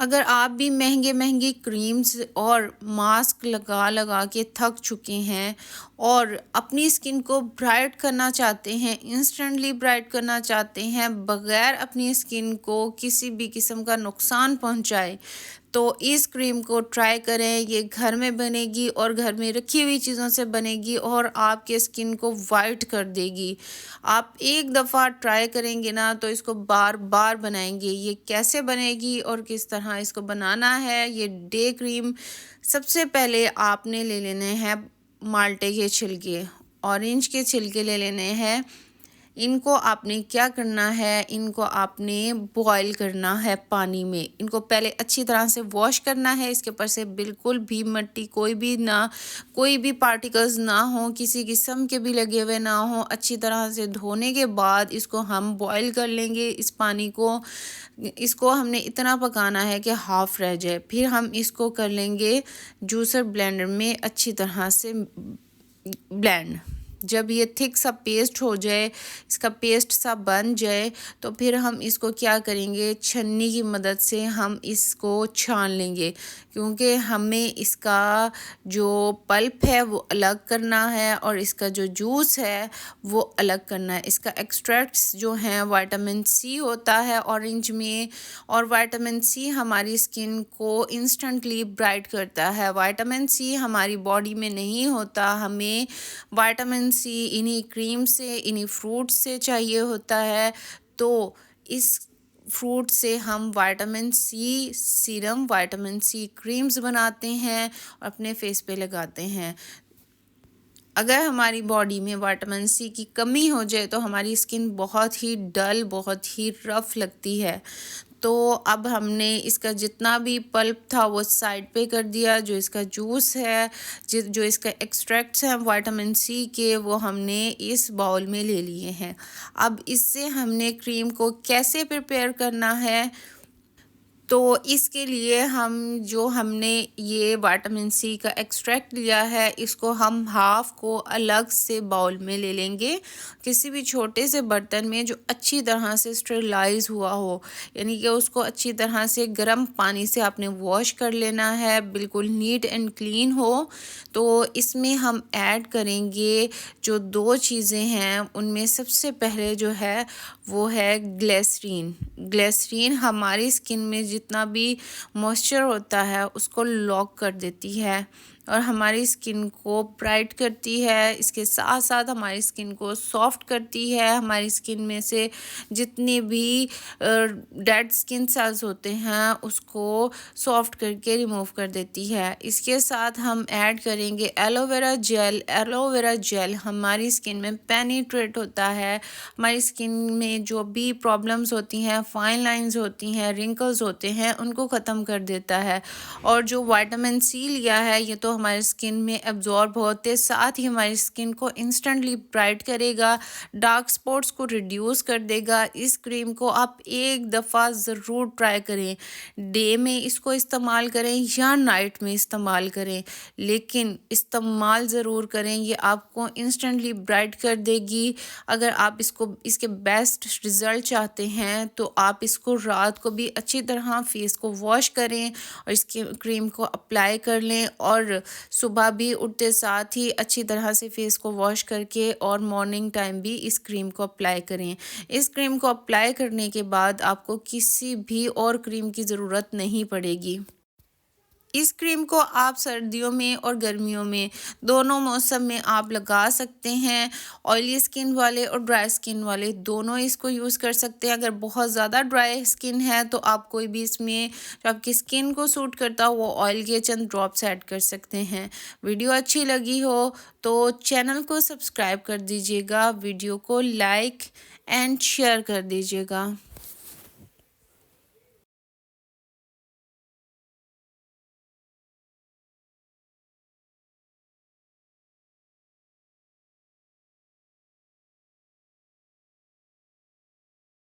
अगर आप भी महंगे क्रीम्स और मास्क लगा लगा के थक चुके हैं और अपनी स्किन को ब्राइट करना चाहते हैं, इंस्टेंटली ब्राइट करना चाहते हैं बगैर अपनी स्किन को किसी भी किस्म का नुकसान पहुंचाए, तो इस क्रीम को ट्राई करें। ये घर में बनेगी और घर में रखी हुई चीज़ों से बनेगी और आपके स्किन को वाइट कर देगी। आप एक दफ़ा ट्राई करेंगे ना तो इसको बार बार बनाएंगे। ये कैसे बनेगी और किस तरह इसको बनाना है, ये डे क्रीम। सबसे पहले आपने ले लेने हैं माल्टे के छिलके, ऑरेंज के छिलके ले लेने हैं। इनको आपने क्या करना है, इनको आपने बॉईल करना है पानी में। इनको पहले अच्छी तरह से वॉश करना है। इसके ऊपर से बिल्कुल भी मिट्टी कोई भी पार्टिकल्स ना हो, किसी किस्म के भी लगे हुए ना हो। अच्छी तरह से धोने के बाद इसको हम बॉईल कर लेंगे। इस पानी को इसको हमने इतना पकाना है कि हाफ़ रह जाए। फिर हम इसको कर लेंगे जूसर ब्लेंडर में अच्छी तरह से ब्लेंड। जब ये थिक सा पेस्ट हो जाए, इसका पेस्ट सा बन जाए, तो फिर हम इसको क्या करेंगे, छन्नी की मदद से हम इसको छान लेंगे, क्योंकि हमें इसका जो पल्प है वो अलग करना है और इसका जो जूस है वो अलग करना है। इसका एक्सट्रैक्ट्स जो हैं, विटामिन सी होता है ऑरेंज में, और विटामिन सी हमारी स्किन को इंस्टेंटली ब्राइट करता है। विटामिन सी हमारी बॉडी में नहीं होता, हमें विटामिन सी इन्हीं क्रीम से, इन्हीं फ्रूट से चाहिए होता है। तो इस फ्रूट से हम vitamin C serum, vitamin C creams बनाते हैं और अपने फेस पे लगाते हैं। अगर हमारी बॉडी में विटामिन सी की कमी हो जाए तो हमारी स्किन बहुत ही डल, बहुत ही रफ लगती है। तो अब हमने इसका जितना भी पल्प था वो साइड पे कर दिया। जो इसका जूस है, जो इसका एक्सट्रैक्ट्स हैं विटामिन सी के, वो हमने इस बाउल में ले लिए हैं। अब इससे हमने क्रीम को कैसे प्रिपेयर करना है, तो इसके लिए हमने ये विटामिन सी का एक्सट्रैक्ट लिया है, इसको हम हाफ़ को अलग से बाउल में ले लेंगे, किसी भी छोटे से बर्तन में जो अच्छी तरह से स्टेरिलाइज हुआ हो, यानी कि उसको अच्छी तरह से गर्म पानी से आपने वॉश कर लेना है, बिल्कुल नीट एंड क्लीन हो। तो इसमें हम ऐड करेंगे जो 2 चीज़ें हैं, उनमें सबसे पहले जो है वो है ग्लिसरीन। ग्लिसरीन हमारी स्किन में जितना भी मॉइस्चर होता है उसको लॉक कर देती है और हमारी स्किन को ब्राइट करती है। इसके साथ साथ हमारी स्किन को सॉफ्ट करती है। हमारी स्किन में से जितने भी डेड स्किन सेल्स होते हैं उसको सॉफ्ट करके रिमूव कर देती है। इसके साथ हम ऐड करेंगे एलोवेरा जेल। एलोवेरा जेल हमारी स्किन में पेनिट्रेट होता है। हमारी स्किन में जो भी प्रॉब्लम्स होती हैं, फाइन लाइंस होती हैं, रिंकल्स होते हैं, उनको ख़त्म कर देता है। और जो विटामिन सी लिया है ये तो हमारी स्किन में एब्जॉर्ब होते, साथ ही हमारी स्किन को इंस्टेंटली ब्राइट करेगा, डार्क स्पॉट्स को रिड्यूस कर देगा। इस क्रीम को आप एक दफ़ा ज़रूर ट्राई करें। डे में इसको इस्तेमाल करें या नाइट में इस्तेमाल करें, लेकिन इस्तेमाल ज़रूर करें। ये आपको इंस्टेंटली ब्राइट कर देगी। अगर आप इसके बेस्ट रिज़ल्ट चाहते हैं तो आप इसको रात को भी अच्छी तरह फेस को वॉश करें और इसकी क्रीम को अप्लाई कर लें, और सुबह भी उठते साथ ही अच्छी तरह से फेस को वॉश करके और मॉर्निंग टाइम भी इस क्रीम को अप्लाई करें। इस क्रीम को अप्लाई करने के बाद आपको किसी भी और क्रीम की ज़रूरत नहीं पड़ेगी। इस क्रीम को आप सर्दियों में और गर्मियों में दोनों मौसम में आप लगा सकते हैं। ऑयली स्किन वाले और ड्राई स्किन वाले दोनों इसको यूज़ कर सकते हैं। अगर बहुत ज़्यादा ड्राई स्किन है तो आप कोई भी इसमें जो आपकी स्किन को सूट करता हो वो ऑयल के चंद ड्रॉप्स ऐड कर सकते हैं। वीडियो अच्छी लगी हो तो चैनल को सब्सक्राइब कर दीजिएगा, वीडियो को लाइक एंड शेयर कर दीजिएगा।